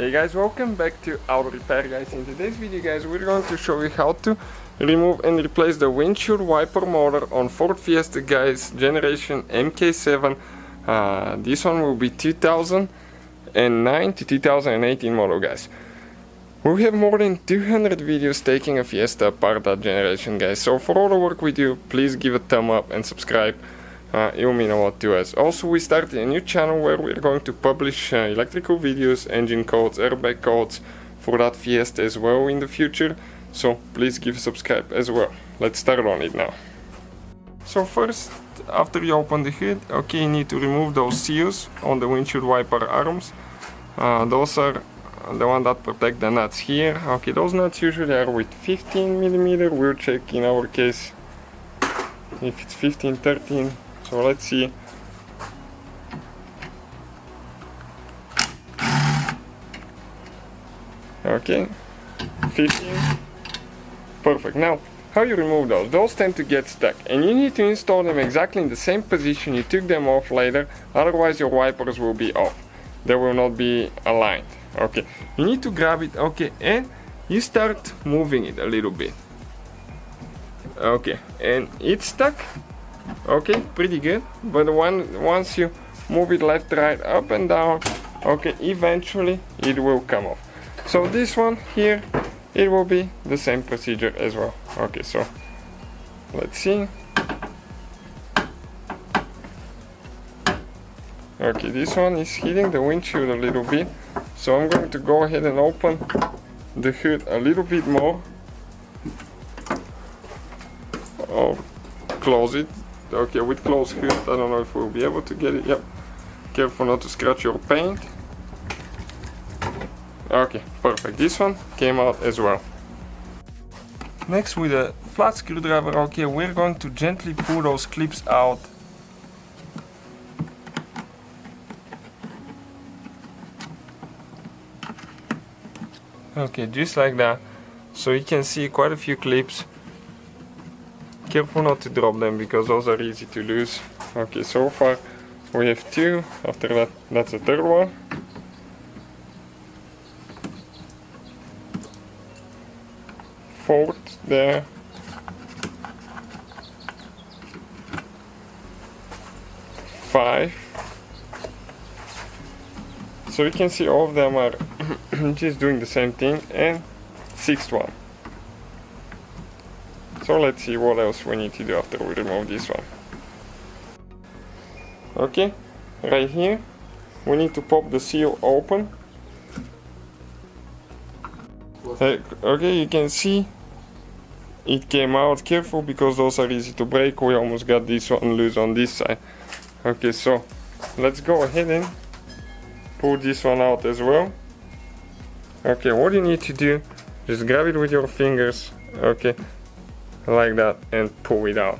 Hey guys, welcome back to Auto Repair guys. In today's video guys, we're going to show you how to remove and replace the windshield wiper motor on Ford Fiesta guys, generation MK7. This one will be 2009 to 2018 model guys. We have more than 200 videos taking a Fiesta apart that generation guys. So for all the work we do, please give a thumb up and subscribe. It will mean a lot to us. Also, we started a new channel where we're going to publish electrical videos, engine codes, airbag codes for that Fiesta as well in the future. So please give a subscribe as well. Let's start on it now. So first, after you open the hood, okay, you need to remove those seals on the windshield wiper arms. Those are the one that protect the nuts here. Okay, those nuts usually are with 15mm. We'll check in our case if it's 15, 13. So let's see. Okay, 15. Perfect. Now, how you remove those? Those tend to get stuck, and you need to install them exactly in the same position you took them off later, otherwise your wipers will be off. They will not be aligned. Okay, you need to grab it, okay, and you start moving it a little bit. Okay, and it's stuck. Okay, pretty good, but once you move it left, right, up and down, okay, eventually it will come off. So this one here, it will be the same procedure as well. Okay, so let's see. Okay, this one is hitting the windshield a little bit, so I'm going to go ahead and open the hood a little bit more, or close it. Okay, with closed hood, I don't know if we'll be able to get it. Yep. Careful not to scratch your paint. Okay, perfect. This one came out as well. Next, with a flat screwdriver, okay, we're going to gently pull those clips out. Okay, just like that. So you can see quite a few clips. Careful not to drop them because those are easy to lose. Okay, so far we have two. After that, that's the third one. Fourth there. Five. So you can see all of them are just doing the same thing. And sixth one. So let's see what else we need to do after we remove this one. Okay, right here we need to pop the seal open. Okay, you can see it came out. Careful because those are easy to break. We almost got this one loose on this side. Okay, so let's go ahead and pull this one out as well. Okay, what you need to do, just grab it with your fingers. Okay, like that, and pull it out.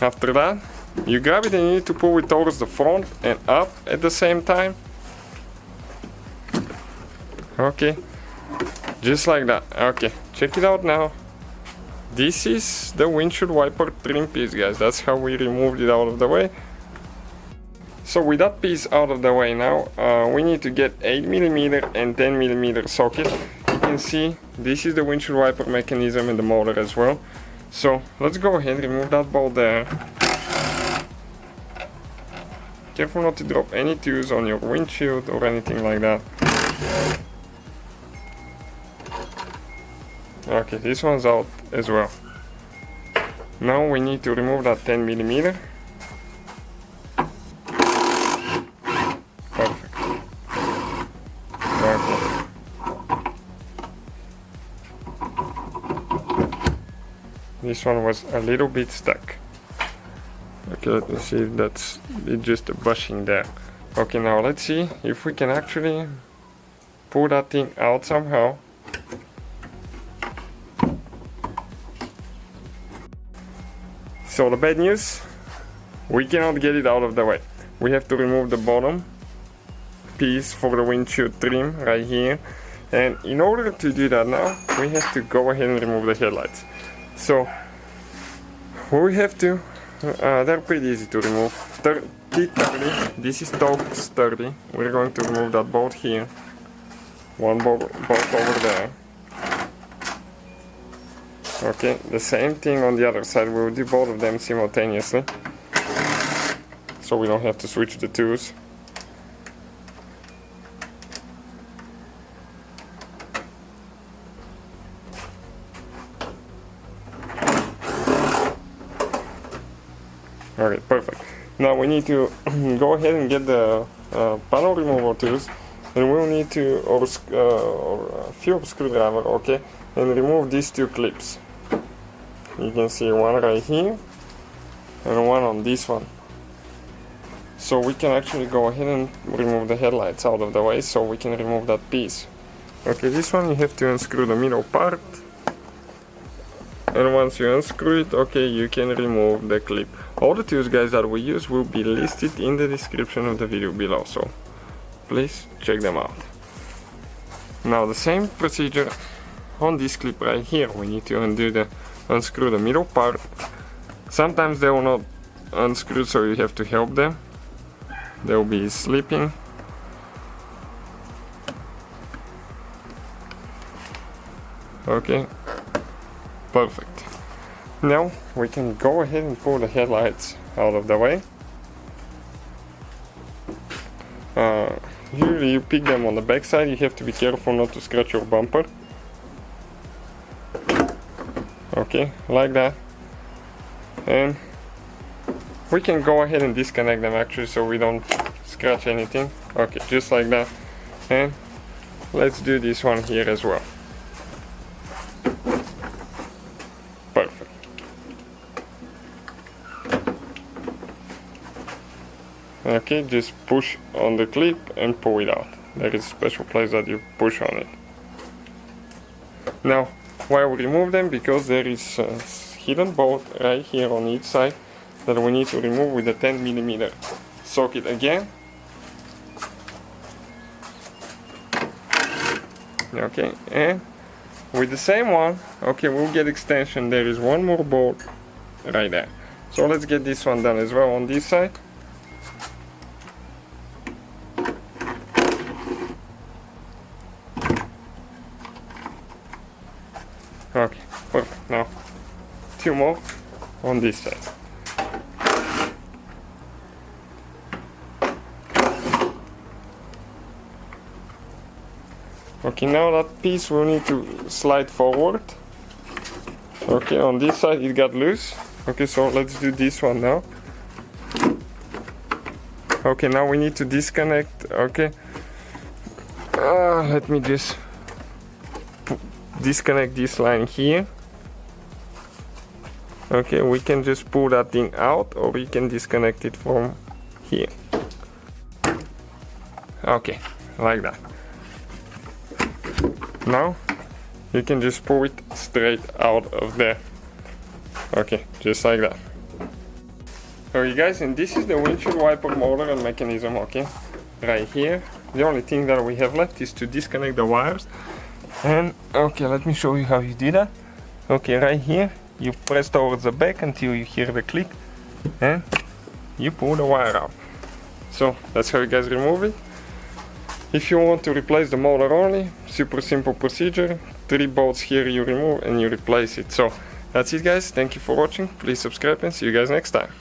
After that, you grab it and you need to pull it towards the front and up at the same time. Okay, just like that. Okay, check it out now. This is the windshield wiper trim piece guys. That's how we removed it out of the way. So with that piece out of the way now, we need to get 8mm and 10mm socket. You can see this is the windshield wiper mechanism and the motor as well. So let's go ahead and remove that bolt there. Careful not to drop any tools on your windshield or anything like that. Okay, this one's out as well. Now we need to remove that 10mm. This one was a little bit stuck. Okay, let me see if that's just a bushing there. Okay, now let's see if we can actually pull that thing out somehow. So the bad news, we cannot get it out of the way. We have to remove the bottom piece for the windshield trim right here. And in order to do that now, we have to go ahead and remove the headlights. So we have to, they're pretty easy to remove. 30, this is towards 30. We're going to remove that bolt here. one bolt over there. Okay, the same thing on the other side. We will do both of them simultaneously, so we don't have to switch the tools. Okay, perfect. Now we need to go ahead and get the panel removal tools, and we'll need to, or a Phillips screwdriver, okay, and remove these two clips. You can see one right here, and one on this one. So we can actually go ahead and remove the headlights out of the way, so we can remove that piece. Okay, this one you have to unscrew the middle part. And once you unscrew it, okay, you can remove the clip. All the tools, guys, that we use will be listed in the description of the video below, so please check them out. Now the same procedure on this clip right here. We need to unscrew the middle part. Sometimes they will not unscrew, so you have to help them. They will be slipping. Okay. Perfect. Now we can go ahead and pull the headlights out of the way. Usually you pick them on the back side. You have to be careful not to scratch your bumper. Okay, like that. And we can go ahead and disconnect them actually, so we don't scratch anything. Okay, just like that. And let's do this one here as well. Perfect. Okay, just push on the clip and pull it out. There is a special place that you push on it. Now, why we remove them? Because there is a hidden bolt right here on each side that we need to remove with a 10mm socket again. Okay, and with the same one, okay, we'll get extension. There is one more bolt right there. So let's get this one done as well on this side. Okay, perfect. Now, two more on this side. Okay, now that piece will need to slide forward. Okay, on this side it got loose. Okay, so let's do this one now. Okay, now we need to disconnect. Okay, let me just disconnect this line here. Okay, we can just pull that thing out, or we can disconnect it from here. Okay, like that. Now you can just pull it straight out of there. Okay, just like that. Okay guys, and this is the windshield wiper motor and mechanism, okay, right here. The only thing that we have left is to disconnect the wires. And okay, let me show you how you do that. Okay, right here you press towards the back until you hear the click and you pull the wire out. So that's how you guys remove it. If you want to replace the motor only, super simple procedure. 3 bolts here you remove and you replace it. So that's it guys, thank you for watching, please subscribe and see you guys next time.